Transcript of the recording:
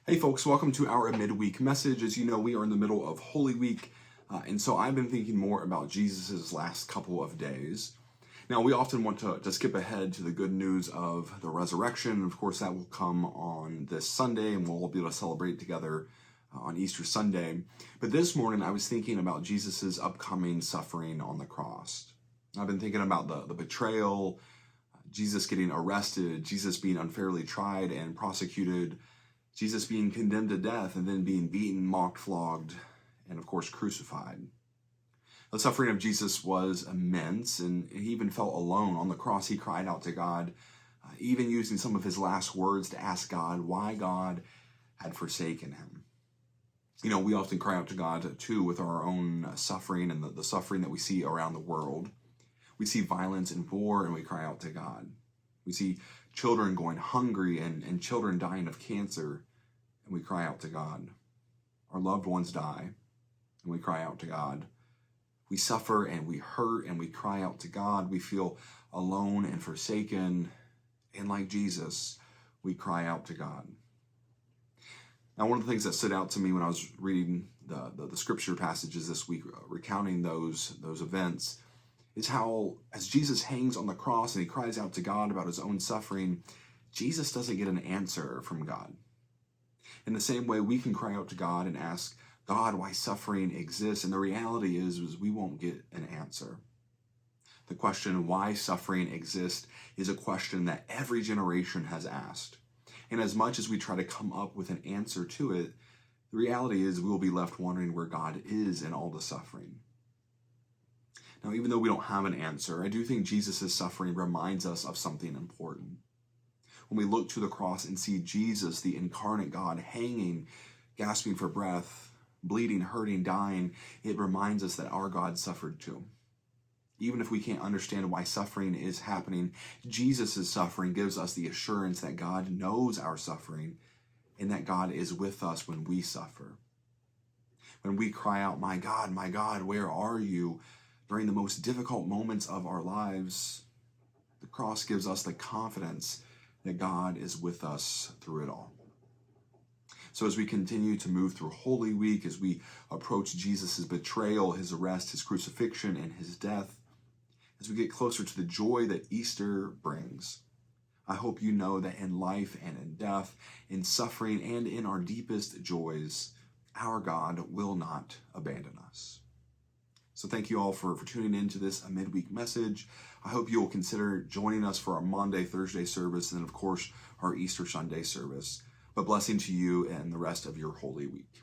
Hey folks, welcome to our midweek message. As you know, we are in the middle of Holy Week, and so I've been thinking more about Jesus' last couple of days. Now, we often want to skip ahead to the good news of the resurrection. Of course, that will come on this Sunday, and we'll all be able to celebrate together on Easter Sunday. But this morning, I was thinking about Jesus' upcoming suffering on the cross. I've been thinking about the betrayal, Jesus getting arrested, Jesus being unfairly tried and prosecuted, Jesus being condemned to death and then being beaten, mocked, flogged, and of course crucified. The suffering of Jesus was immense, and he even felt alone. On the cross, he cried out to God, even using some of his last words to ask God why God had forsaken him. You know, we often cry out to God too with our own suffering and the suffering that we see around the world. We see violence and war, and we cry out to God. We see children going hungry and children dying of cancer, and we cry out to God. Our loved ones die, and we cry out to God. We suffer and we hurt, and we cry out to God. We feel alone and forsaken, and like Jesus, we cry out to God. Now, one of the things that stood out to me when I was reading the scripture passages this week, recounting those events, is how as Jesus hangs on the cross and he cries out to God about his own suffering, Jesus doesn't get an answer from God. In the same way, we can cry out to God and ask God why suffering exists, and the reality is we won't get an answer. The question why suffering exists is a question that every generation has asked. And as much as we try to come up with an answer to it, the reality is we will be left wondering where God is in all the suffering. Now, even though we don't have an answer, I do think Jesus' suffering reminds us of something important. When we look to the cross and see Jesus, the incarnate God, hanging, gasping for breath, bleeding, hurting, dying, it reminds us that our God suffered too. Even if we can't understand why suffering is happening, Jesus' suffering gives us the assurance that God knows our suffering and that God is with us when we suffer. When we cry out, my God, where are you?" during the most difficult moments of our lives, the cross gives us the confidence that God is with us through it all. So as we continue to move through Holy Week, as we approach Jesus' betrayal, his arrest, his crucifixion, and his death, as we get closer to the joy that Easter brings, I hope you know that in life and in death, in suffering and in our deepest joys, our God will not abandon us. So thank you all for tuning in to this midweek message. I hope you will consider joining us for our Monday, Thursday service, and then of course our Easter Sunday service. But blessing to you and the rest of your Holy Week.